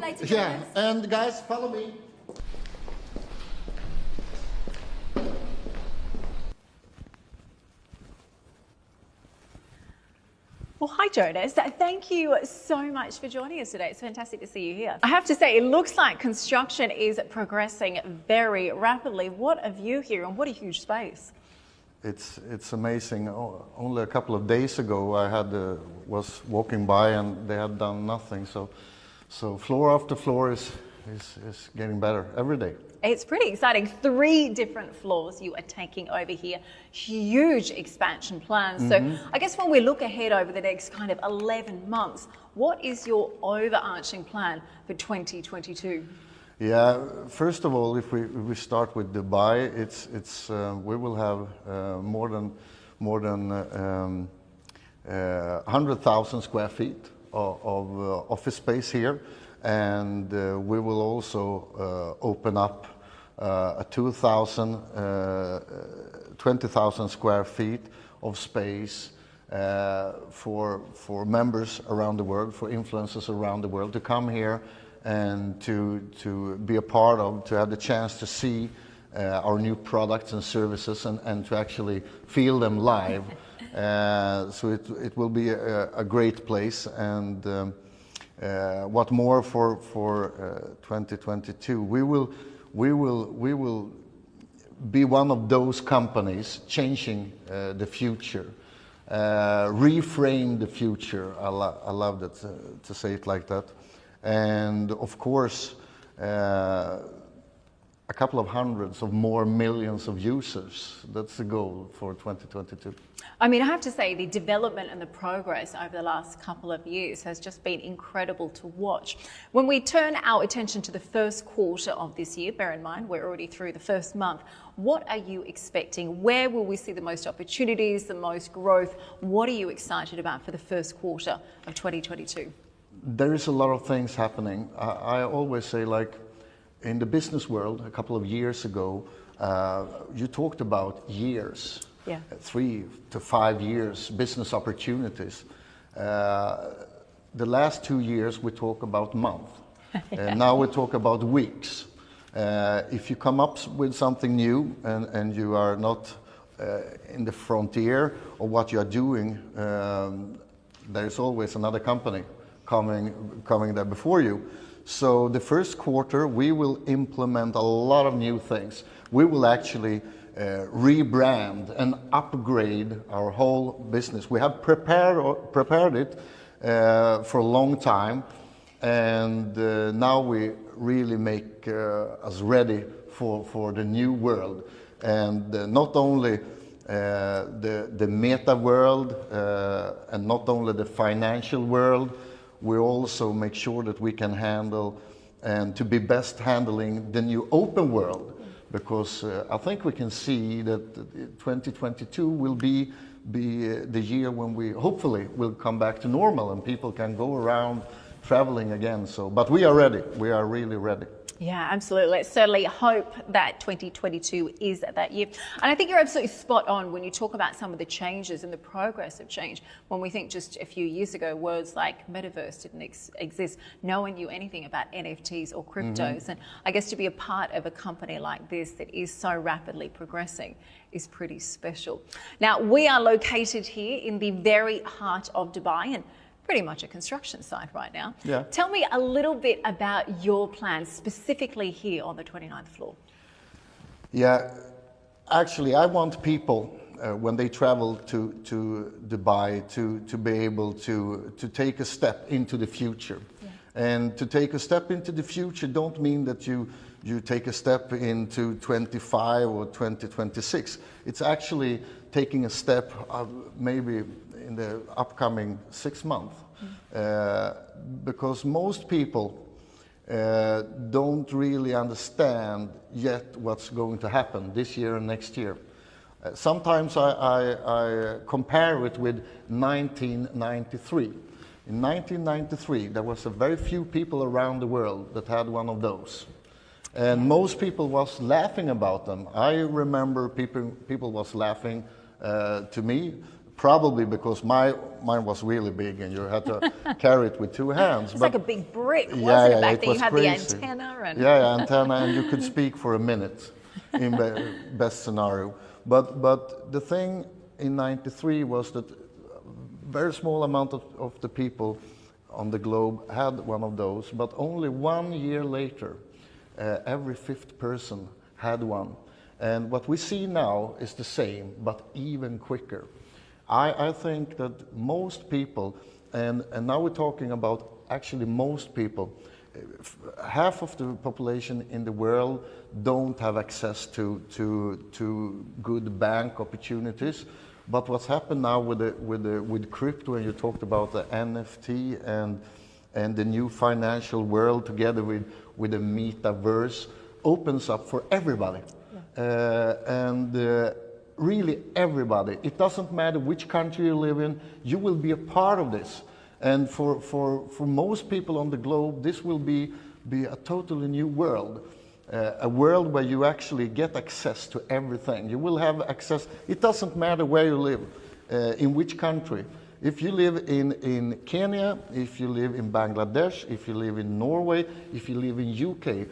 like to join Yeah, us? and guys, follow me. Well, hi Jonas. Thank you so much for joining us today. It's fantastic to see you here. I have to say, it looks like construction is progressing very rapidly. What a view here and what a huge space. It's amazing. Only a couple of days ago I was walking by and they had done nothing. So floor after floor is getting better every day. It's pretty exciting. 3 different floors you are taking over here. Huge expansion plans. So I guess when we look ahead over the next kind of 11 months, what is your overarching plan for 2022? Yeah, first of all, if we start with Dubai, we will have more than 100,000 square feet of office space here, and we will also open up a 20,000 square feet of space for members around the world, for influencers around the world to come here and to be a part of, to have the chance to see our new products and services and to actually feel them live. So it will be a great place. And what more for 2022? We will be one of those companies changing the future, reframe the future. I love that to say it like that. And of course, a couple of hundreds of more millions of users. That's the goal for 2022. I mean, I have to say the development and the progress over the last couple of years has just been incredible to watch. When we turn our attention to the first quarter of this year, bear in mind we're already through the first month, what are you expecting? Where will we see the most opportunities, the most growth? What are you excited about for the first quarter of 2022? There is a lot of things happening. I always say, like, in the business world a couple of years ago, you talked about years. Yeah. 3 to 5 years, business opportunities. The last 2 years we talk about month. And now we talk about weeks. If you come up with something new and you are not in the frontier of what you are doing, there's always another company coming there before you. So the first quarter we will implement a lot of new things. We will actually rebrand and upgrade our whole business. We have prepared it for a long time, and now we really make us ready for the new world. And not only the meta world and not only the financial world, we also make sure that we can handle and to be best handling the new open world. Because I think we can see that 2022 will be the year when we hopefully will come back to normal and people can go around traveling again. So, but we are ready. We are really ready. Yeah, absolutely. Let's certainly hope that 2022 is that year. And I think you're absolutely spot on when you talk about some of the changes and the progress of change. When we think just a few years ago, words like metaverse didn't exist. No one knew anything about NFTs or cryptos. And I guess to be a part of a company like this that is so rapidly progressing is pretty special. Now, we are located here in the very heart of Dubai, and pretty much a construction site right now. Yeah. Tell me a little bit about your plans specifically here on the 29th floor. Yeah, actually I want people when they travel to Dubai to be able to take a step into the future. Yeah. And to take a step into the future don't mean that you take a step into 25 or 2026. It's actually taking a step maybe in the upcoming 6 months, because most people don't really understand yet what's going to happen this year and next year. Sometimes I compare it with 1993. In 1993, there was a very few people around the world that had one of those. And most people was laughing about them. I remember people was laughing to me, probably because mine was really big and you had to carry it with two hands. It's like a big brick, wasn't it? Back then you had crazy. the antenna and Antenna, and you could speak for a minute in the best scenario. But the thing in '93 was that a very small amount of the people on the globe had one of those, but only 1 year later, every fifth person had one. And what we see now is the same, but even quicker. I think that most people, and now we're talking about actually most people, half of the population in the world don't have access to good bank opportunities. But what's happened now with crypto, and you talked about the NFT and the new financial world together with the metaverse, opens up for everybody. Really everybody. It doesn't matter which country you live in, you will be a part of this. And for most people on the globe, this will be a totally new world. A world where you actually get access to everything. You will have access, it doesn't matter where you live, in which country. If you live in Kenya, if you live in Bangladesh, if you live in Norway, if you live in UK,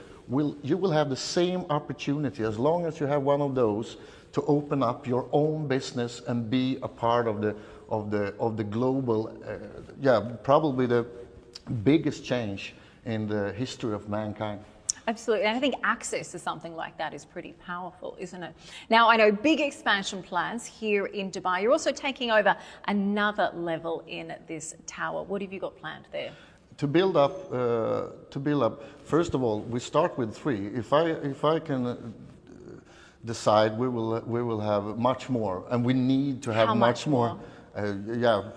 you will have the same opportunity as long as you have one of those to open up your own business and be a part of the global, probably the biggest change in the history of mankind. Absolutely, and I think access to something like that is pretty powerful, isn't it? Now, I know big expansion plans here in Dubai. You're also taking over another level in this tower. What have you got planned there? To build up, first of all, we start with 3. If I can decide, we will have much more, and we need to have How much more. The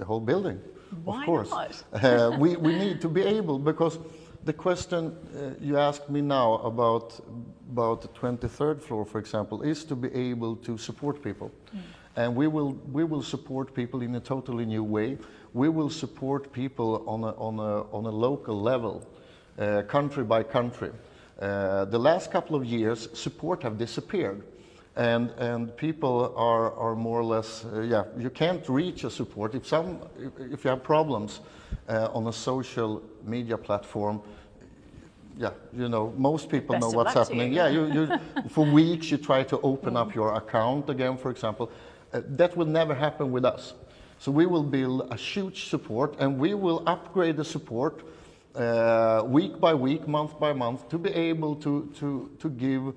whole building. Why of course. Not? We need to be able, because the question you asked me now about the 23rd floor, for example, is to be able to support people. And we will support people in a totally new way. We will support people on a local level, country by country. The last couple of years, support have disappeared. And people are more or less, you can't reach a support. If you have problems on a social media platform, most people know what's happening. You for weeks you try to open up your account again, for example. That will never happen with us. So we will build a huge support, and we will upgrade the support week by week, month by month, to be able to give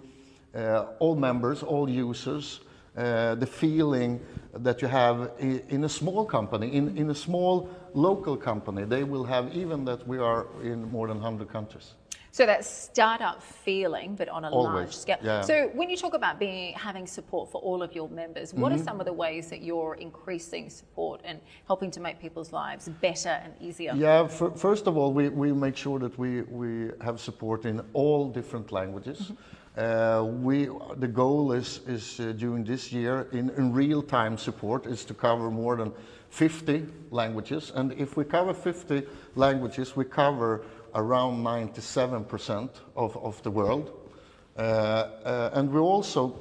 all members, all users, the feeling that you have in a small company, in a small local company. They will have, even that we are in more than 100 countries. So that startup feeling, but on a large scale. Yeah. So when you talk about having support for all of your members, what are some of the ways that you're increasing support and helping to make people's lives better and easier? Yeah, first of all, we make sure that we have support in all different languages. The goal is during this year in real-time support is to cover more than 50 languages. And if we cover 50 languages, we cover around 97% of the world. And we're also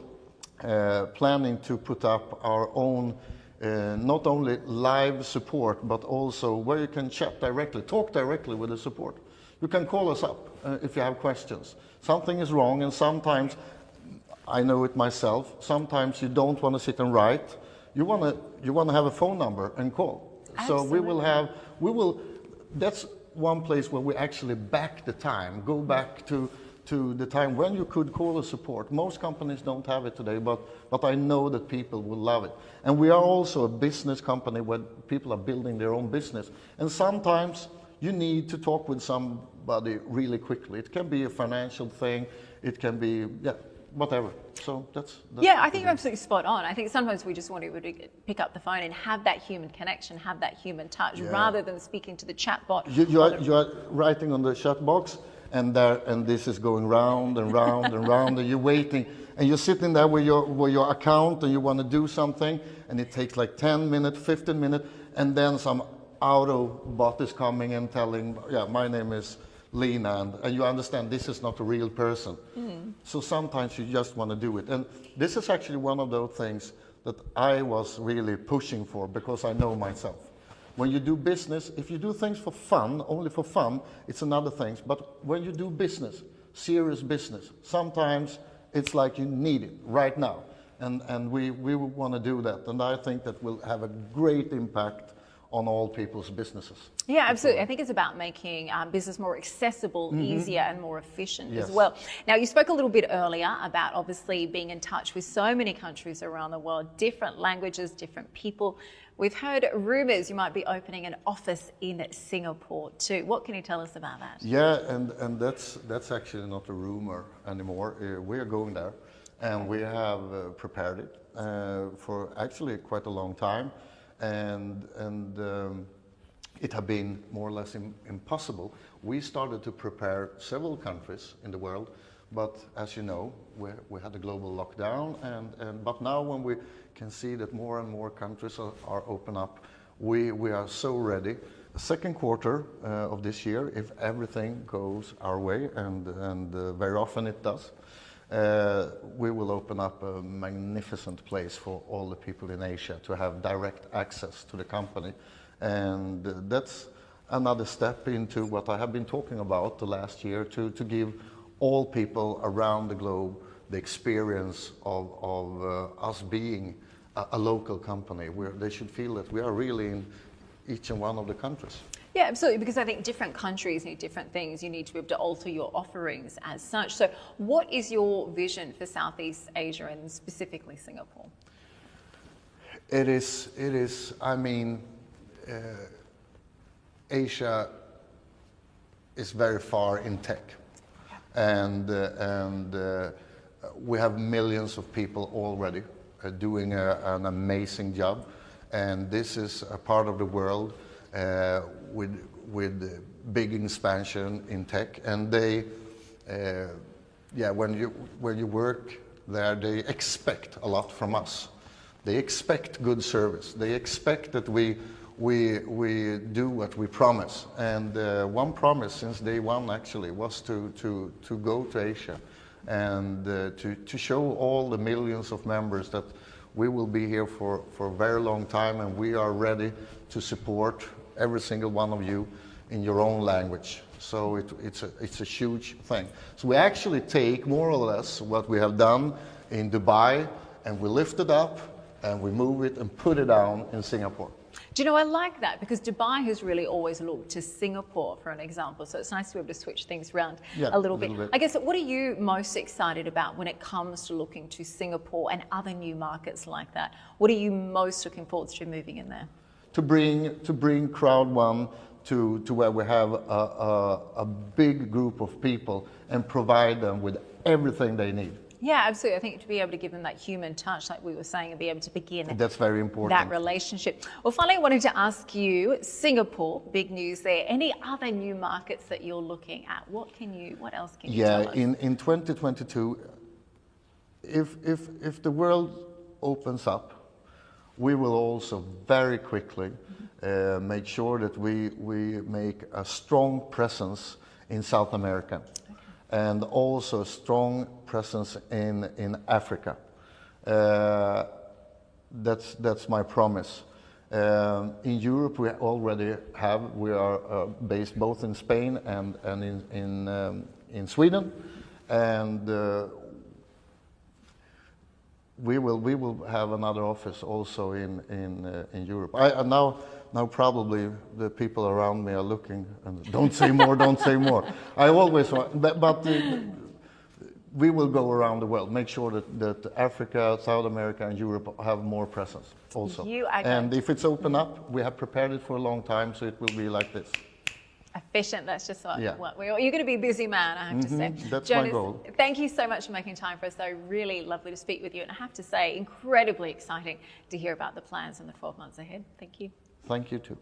planning to put up our own not only live support, but also where you can chat directly, talk directly with the support. You can call us up if you have questions. Something is wrong, and sometimes, I know it myself, sometimes you don't want to sit and write. You want to have a phone number and call. Absolutely. So that's one place where we actually back the time, go back to the time when you could call a support. Most companies don't have it today, but I know that people will love it. And we are also a business company where people are building their own business. And sometimes you need to talk with somebody really quickly. It can be a financial thing, it can be, whatever. So that's I think you're absolutely spot on. I think sometimes we just want to pick up the phone and have that human connection, have that human touch, rather than speaking to the chat bot. You are writing on the chat box, and this is going round and round and round, and you're waiting, and you're sitting there with your account, and you want to do something, and it takes like 10 minutes, 15 minutes, and then some auto bot is coming and telling, my name is Lena, and you understand this is not a real person. So sometimes you just want to do it. And this is actually one of those things that I was really pushing for, because I know myself. When you do business, if you do things for fun, only for fun, it's another thing. But when you do business, serious business, sometimes it's like you need it right now. And we want to do that. And I think that will have a great impact on all people's businesses. Yeah, absolutely. I think it's about making business more accessible, easier, and more efficient as well. Now, you spoke a little bit earlier about obviously being in touch with so many countries around the world, different languages, different people. We've heard rumours you might be opening an office in Singapore too. What can you tell us about that? Yeah, and that's actually not a rumour anymore. We are going there, and we have prepared it for actually quite a long time. And it had been more or less impossible. We started to prepare several countries in the world, but as you know, we had a global lockdown, but now when we can see that more and more countries are open up, we are so ready. The second quarter of this year, if everything goes our way, and very often it does, we will open up a magnificent place for all the people in Asia to have direct access to the company. And that's another step into what I have been talking about the last year, to give all people around the globe the experience of us being a local company, where they should feel that we are really in each and one of the countries. Yeah, absolutely, because I think different countries need different things. You need to be able to alter your offerings as such. So what is your vision for Southeast Asia and specifically Singapore? It is, I mean, Asia is very far in tech. And we have millions of people already doing an amazing job. And this is a part of the world with big expansion in tech, and they, when you work there, they expect a lot from us. They expect good service. They expect that we do what we promise. And one promise since day one actually was to go to Asia and to show all the millions of members that we will be here for a very long time, and we are ready to support every single one of you in your own language. So it's a huge thing. So we actually take more or less what we have done in Dubai, and we lift it up and we move it and put it down in Singapore. Do you know, I like that, because Dubai has really always looked to Singapore for an example. So it's nice to be able to switch things around a little bit. I guess, what are you most excited about when it comes to looking to Singapore and other new markets like that? What are you most looking forward to moving in there? To bring CROWD1 to where we have a big group of people and provide them with everything they need. Yeah, absolutely. I think to be able to give them that human touch, like we were saying, and be able to begin that's very important. That relationship. Well, finally, I wanted to ask you, Singapore, big news there. Any other new markets that you're looking at? What else can you tell us? In 2022, if the world opens up, we will also very quickly make sure that we make a strong presence in South America, and also a strong presence in Africa. That's my promise. In Europe, we already we are based both in Spain and in Sweden, and we will have another office also in Europe. Now probably the people around me are looking and don't say more, don't say more. I always want, but we will go around the world, make sure that Africa, South America, and Europe have more presence also. And if it's open up, we have prepared it for a long time, so it will be like this. Efficient, that's just what you're going to be a busy man, I have to say. That's Jonas, my goal. Thank you so much for making time for us, though. Really lovely to speak with you, and I have to say, incredibly exciting to hear about the plans in the 12 months ahead. Thank you. Thank you too.